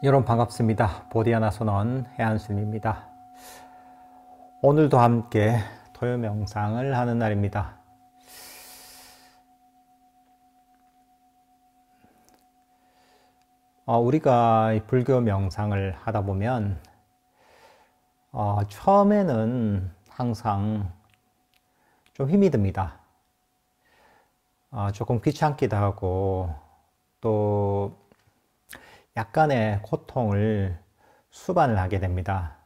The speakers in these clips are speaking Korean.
여러분 반갑습니다. 보디아나 선원 해안스님입니다. 오늘도 함께 토요 명상을 하는 날입니다. 우리가 이 불교 명상을 하다 보면 처음에는 항상 좀 힘이 듭니다. 조금 귀찮기도 하고 또 약간의 고통을 수반을 하게 됩니다.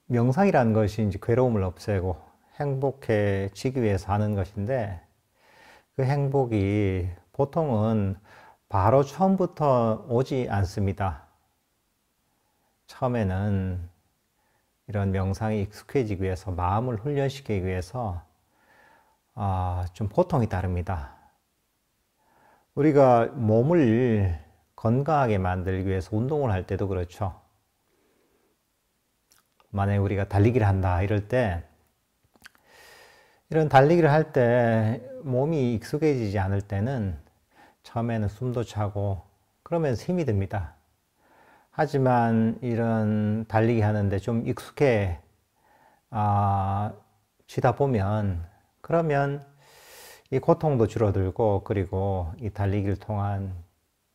명상이라는 것이 이제 괴로움을 없애고 행복해지기 위해서 하는 것인데, 그 행복이 보통은 바로 처음부터 오지 않습니다. 처음에는 이런 명상이 익숙해지기 위해서, 마음을 훈련시키기 위해서 좀 고통이 따릅니다. 우리가 몸을 건강하게 만들기 위해서 운동을 할 때도 그렇죠. 만약에 우리가 달리기를 한다 이럴 때, 이런 달리기를 할 때 몸이 익숙해지지 않을 때는 처음에는 숨도 차고 그러면서 힘이 듭니다. 하지만 이런 달리기 하는데 좀 익숙해지다 보면, 그러면 이 고통도 줄어들고, 그리고 이 달리기를 통한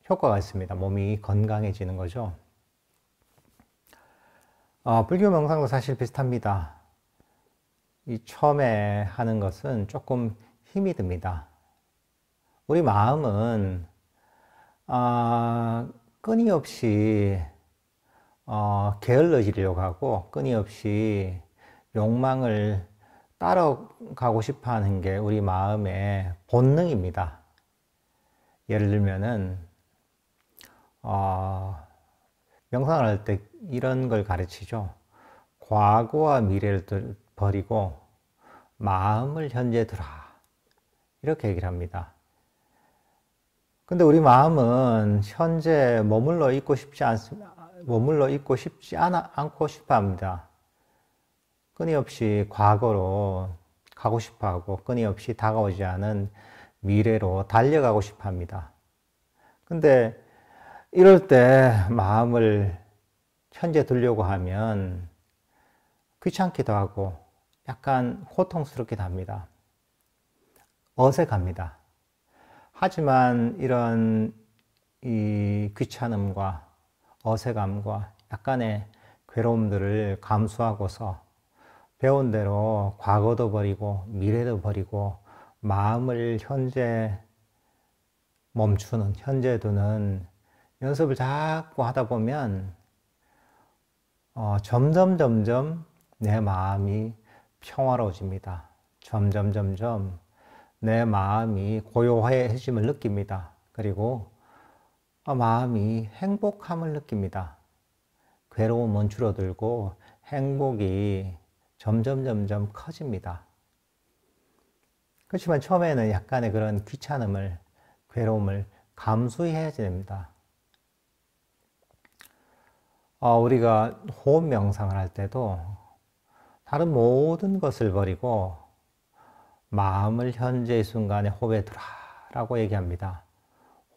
효과가 있습니다. 몸이 건강해지는 거죠. 불교 명상도 사실 비슷합니다. 이 처음에 하는 것은 조금 힘이 듭니다. 우리 마음은 끊임없이 게을러지려고 하고, 끊임없이 욕망을 따라가고 싶어 하는 게 우리 마음의 본능입니다. 예를 들면은 명상을 할 때 이런 걸 가르치죠. 과거와 미래를 버리고 마음을 현재에 두라, 이렇게 얘기를 합니다. 근데 우리 마음은 현재 머물러 있고 싶지 않고 싶어 합니다. 끊임없이 과거로 가고 싶어 하고, 끊임없이 다가오지 않은 미래로 달려가고 싶어 합니다. 근데 이럴 때 마음을 현재 두려고 하면 귀찮기도 하고 약간 고통스럽기도 합니다. 어색합니다. 하지만 이런 이 귀찮음과 어색함과 약간의 괴로움들을 감수하고서 배운 대로 과거도 버리고 미래도 버리고 마음을 현재 멈추는, 현재 두는 연습을 자꾸 하다 보면 점점 내 마음이 평화로워집니다. 점점 내 마음이 고요해짐을 느낍니다. 그리고 마음이 행복함을 느낍니다. 괴로움은 줄어들고 행복이 점점 커집니다. 그렇지만 처음에는 약간의 그런 귀찮음을, 괴로움을 감수해야 됩니다. 우리가 호흡 명상을 할 때도 다른 모든 것을 버리고 마음을 현재의 순간에 호흡에 두라 라고 얘기합니다.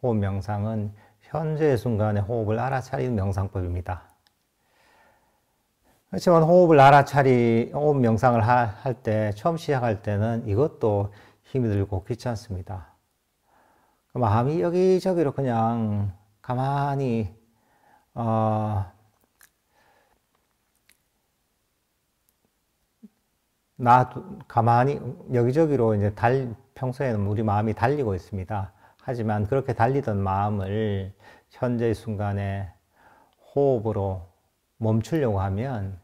호흡 명상은 현재의 순간에 호흡을 알아차리는 명상법입니다. 그렇지만 호흡 명상을 할 때, 처음 시작할 때는 이것도 힘이 들고 귀찮습니다. 마음이 여기저기로 그냥 가만히 가만히 여기저기로 이제 평소에는 우리 마음이 달리고 있습니다. 하지만 그렇게 달리던 마음을 현재의 순간에 호흡으로 멈추려고 하면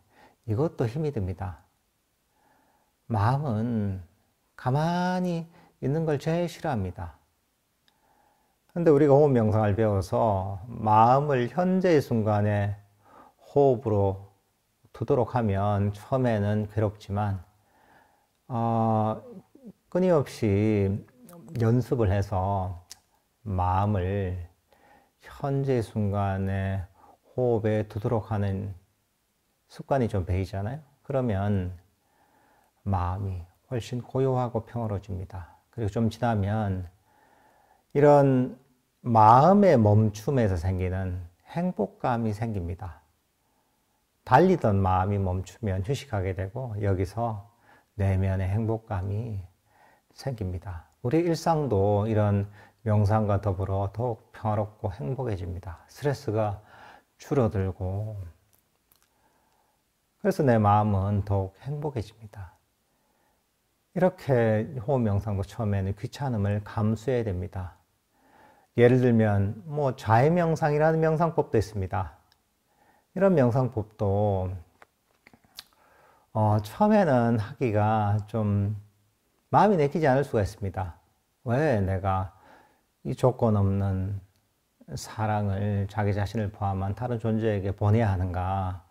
이것도 힘이 듭니다. 마음은 가만히 있는 걸 제일 싫어합니다. 근데 우리가 호흡 명상을 배워서 마음을 현재의 순간에 호흡으로 두도록 하면 처음에는 괴롭지만 끊임없이 연습을 해서 마음을 현재 순간에 호흡에 두도록 하는 습관이 좀 배이잖아요. 그러면 마음이 훨씬 고요하고 평화로워집니다. 그리고 좀 지나면 이런 마음의 멈춤에서 생기는 행복감이 생깁니다. 달리던 마음이 멈추면 휴식하게 되고 여기서 내면의 행복감이 생깁니다. 우리 일상도 이런 명상과 더불어 더욱 평화롭고 행복해집니다. 스트레스가 줄어들고 그래서 내 마음은 더욱 행복해집니다. 이렇게 호흡 명상도 처음에는 귀찮음을 감수해야 됩니다. 예를 들면 자해 명상이라는 명상법도 있습니다. 이런 명상법도 처음에는 하기가 좀 마음이 내키지 않을 수가 있습니다. 왜 내가 이 조건 없는 사랑을 자기 자신을 포함한 다른 존재에게 보내야 하는가?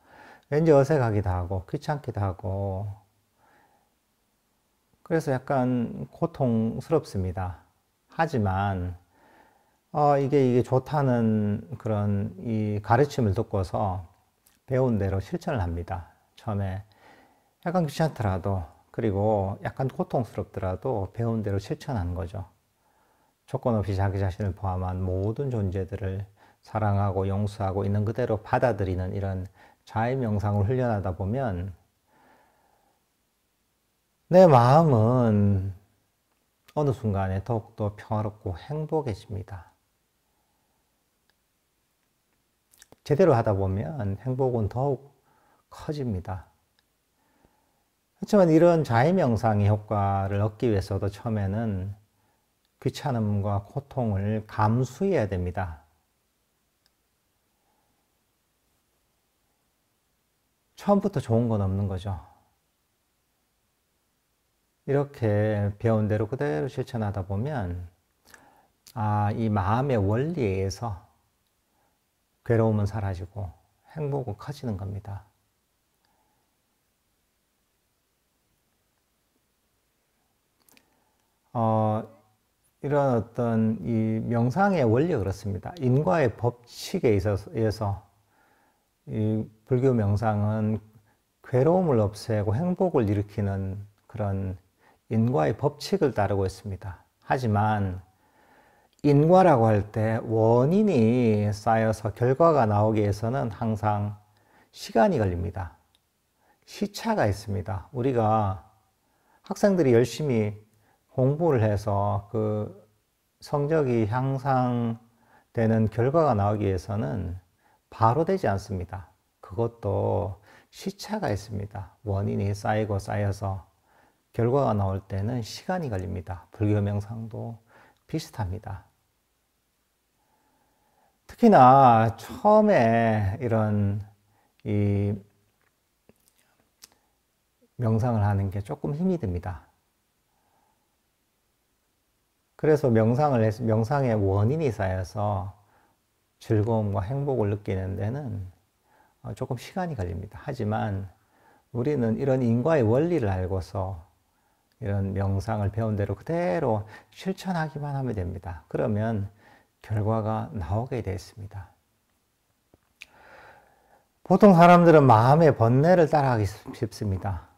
왠지 어색하기도 하고 귀찮기도 하고 그래서 약간 고통스럽습니다. 하지만 이게 좋다는 그런 이 가르침을 듣고서 배운 대로 실천을 합니다. 처음에 약간 귀찮더라도 그리고 약간 고통스럽더라도 배운 대로 실천하는 거죠. 조건 없이 자기 자신을 포함한 모든 존재들을 사랑하고 용서하고 있는 그대로 받아들이는 이런 자해 명상을 훈련하다 보면 내 마음은 어느 순간에 더욱더 평화롭고 행복해집니다. 제대로 하다 보면 행복은 더욱 커집니다. 그렇지만 이런 자해 명상의 효과를 얻기 위해서도 처음에는 귀찮음과 고통을 감수해야 됩니다. 처음부터 좋은 건 없는 거죠. 이렇게 배운 대로 그대로 실천하다 보면 이 마음의 원리에 의해서 괴로움은 사라지고 행복은 커지는 겁니다. 이런 어떤 이 명상의 원리가 그렇습니다. 인과의 법칙에 의해서 이 불교 명상은 괴로움을 없애고 행복을 일으키는 그런 인과의 법칙을 따르고 있습니다. 하지만 인과라고 할 때 원인이 쌓여서 결과가 나오기 위해서는 항상 시간이 걸립니다. 시차가 있습니다. 우리가 학생들이 열심히 공부를 해서 그 성적이 향상되는 결과가 나오기 위해서는 바로 되지 않습니다. 그것도 시차가 있습니다. 원인이 쌓이고 쌓여서 결과가 나올 때는 시간이 걸립니다. 불교 명상도 비슷합니다. 특히나 처음에 이런 이 명상을 하는 게 조금 힘이 듭니다. 그래서 명상의 원인이 쌓여서 즐거움과 행복을 느끼는 데는 조금 시간이 걸립니다. 하지만 우리는 이런 인과의 원리를 알고서 이런 명상을 배운 대로 그대로 실천하기만 하면 됩니다. 그러면 결과가 나오게 되어 있습니다. 보통 사람들은 마음의 번뇌를 따라하기 쉽습니다.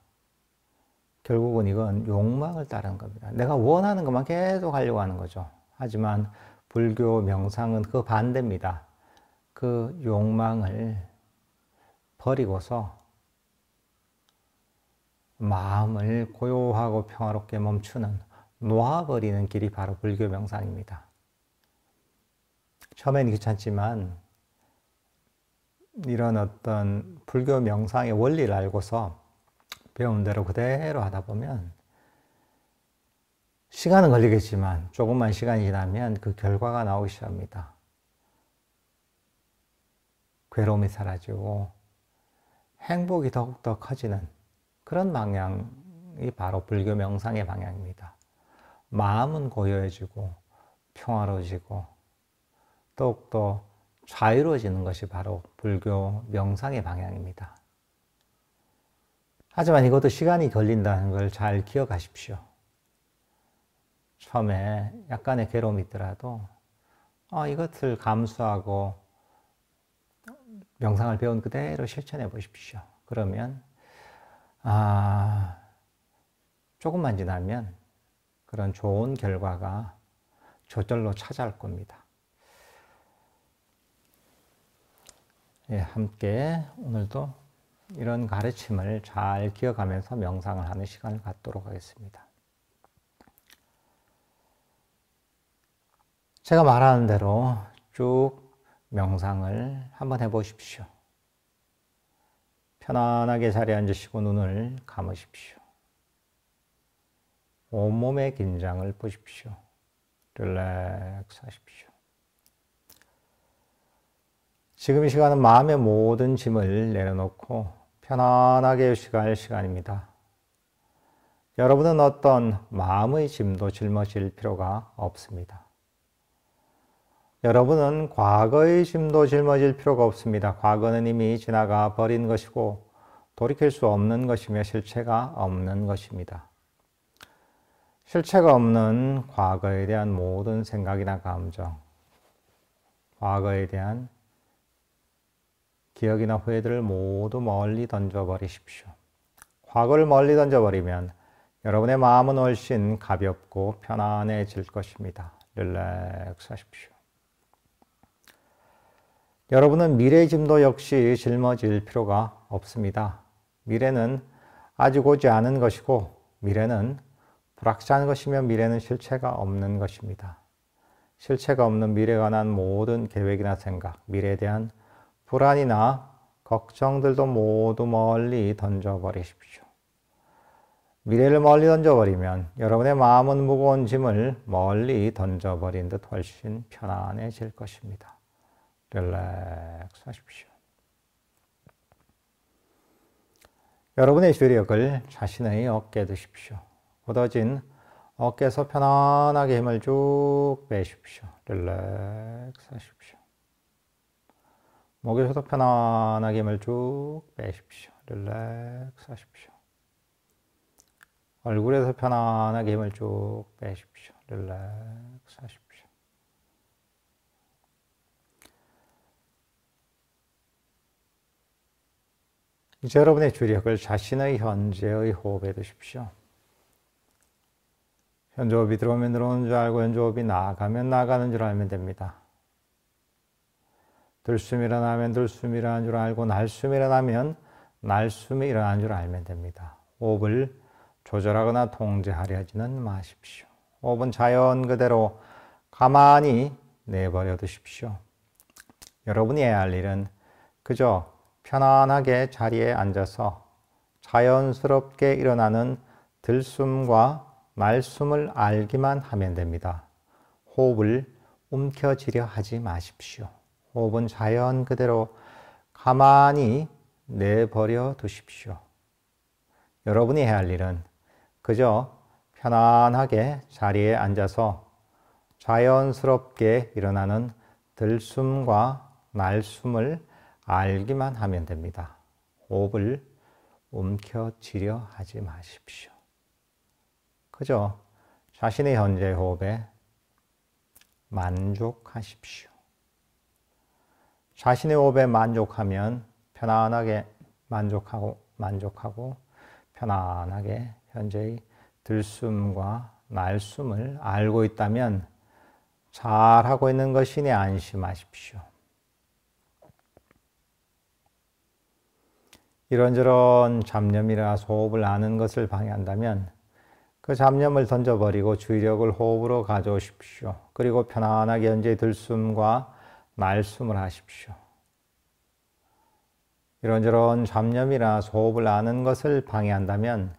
결국은 이건 욕망을 따르는 겁니다. 내가 원하는 것만 계속 하려고 하는 거죠. 하지만 불교 명상은 그 반대입니다. 그 욕망을 버리고서 마음을 고요하고 평화롭게 멈추는, 놓아버리는 길이 바로 불교 명상입니다. 처음엔 귀찮지만 이런 어떤 불교 명상의 원리를 알고서 배운 대로 그대로 하다 보면 시간은 걸리겠지만 조금만 시간이 지나면 그 결과가 나오기 시작합니다. 괴로움이 사라지고 행복이 더욱더 커지는 그런 방향이 바로 불교 명상의 방향입니다. 마음은 고요해지고 평화로워지고 더욱더 자유로워지는 것이 바로 불교 명상의 방향입니다. 하지만 이것도 시간이 걸린다는 걸 잘 기억하십시오. 처음에 약간의 괴로움이 있더라도 이것을 감수하고 명상을 배운 그대로 실천해 보십시오. 그러면 조금만 지나면 그런 좋은 결과가 저절로 찾아올 겁니다. 예, 함께 오늘도 이런 가르침을 잘 기억하면서 명상을 하는 시간을 갖도록 하겠습니다. 제가 말하는 대로 쭉 명상을 한번 해보십시오. 편안하게 자리에 앉으시고 눈을 감으십시오. 온몸의 긴장을 푸십시오. 릴렉스 하십시오. 지금 이 시간은 마음의 모든 짐을 내려놓고 편안하게 휴식할 시간입니다. 여러분은 어떤 마음의 짐도 짊어질 필요가 없습니다. 여러분은 과거의 짐도 짊어질 필요가 없습니다. 과거는 이미 지나가 버린 것이고 돌이킬 수 없는 것이며 실체가 없는 것입니다. 실체가 없는 과거에 대한 모든 생각이나 감정, 과거에 대한 기억이나 후회들을 모두 멀리 던져버리십시오. 과거를 멀리 던져버리면 여러분의 마음은 훨씬 가볍고 편안해질 것입니다. 릴렉스 하십시오. 여러분은 미래의 짐도 역시 짊어질 필요가 없습니다. 미래는 아직 오지 않은 것이고 미래는 불확실한 것이며 미래는 실체가 없는 것입니다. 실체가 없는 미래에 관한 모든 계획이나 생각, 미래에 대한 불안이나 걱정들도 모두 멀리 던져버리십시오. 미래를 멀리 던져버리면 여러분의 마음은 무거운 짐을 멀리 던져버린 듯 훨씬 편안해질 것입니다. 릴렉스 하십시오. 여러분의 주력을 자신의 어깨에 두십시오. 굳어진 어깨에서 편안하게 힘을 쭉 빼십시오. 릴렉스 하십시오. 목에서도 편안하게 힘을 쭉 빼십시오. 릴렉스 하십시오. 얼굴에서 편안하게 힘을 쭉 빼십시오. 릴렉스 하십시오. 이제 여러분의 주력을 자신의 현재의 호흡에 두십시오. 현재 호흡이 들어오면 들어오는 줄 알고 현재 호흡이 나가면 나가는 줄 알면 됩니다. 들숨이 일어나면 들숨이 일어나는 줄 알고 날숨이 일어나면 날숨이 일어나는 줄 알면 됩니다. 호흡을 조절하거나 통제하려 하지는 마십시오. 호흡은 자연 그대로 가만히 내버려 두십시오. 여러분이 해야 할 일은 그저 편안하게 자리에 앉아서 자연스럽게 일어나는 들숨과 날숨을 알기만 하면 됩니다. 호흡을 움켜쥐려 하지 마십시오. 호흡은 자연 그대로 가만히 내버려 두십시오. 여러분이 해야 할 일은 그저 편안하게 자리에 앉아서 자연스럽게 일어나는 들숨과 날숨을 알기만 하면 됩니다. 호흡을 움켜쥐려 하지 마십시오. 그저 자신의 현재 호흡에 만족하십시오. 자신의 호흡에 만족하면 편안하게 만족하고 편안하게 현재의 들숨과 날숨을 알고 있다면 잘하고 있는 것이니 안심하십시오. 이런저런 잡념이나 호흡을 아는 것을 방해한다면 그 잡념을 던져버리고 주의력을 호흡으로 가져오십시오. 그리고 편안하게 현재의 들숨과 날숨을 하십시오. 이런저런 잡념이나 호흡을 아는 것을 방해한다면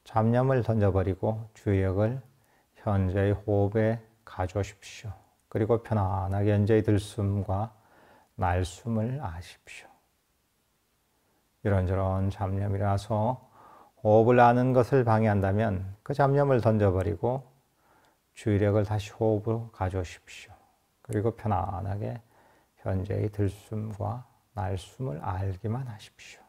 잡념을 던져버리고 주의력을 현재의 호흡에 가져오십시오. 그리고 편안하게 현재의 들숨과 날숨을 하십시오. 이런저런 잡념이라서 호흡을 아는 것을 방해한다면 그 잡념을 던져버리고 주의력을 다시 호흡으로 가져오십시오. 그리고 편안하게 현재의 들숨과 날숨을 알기만 하십시오.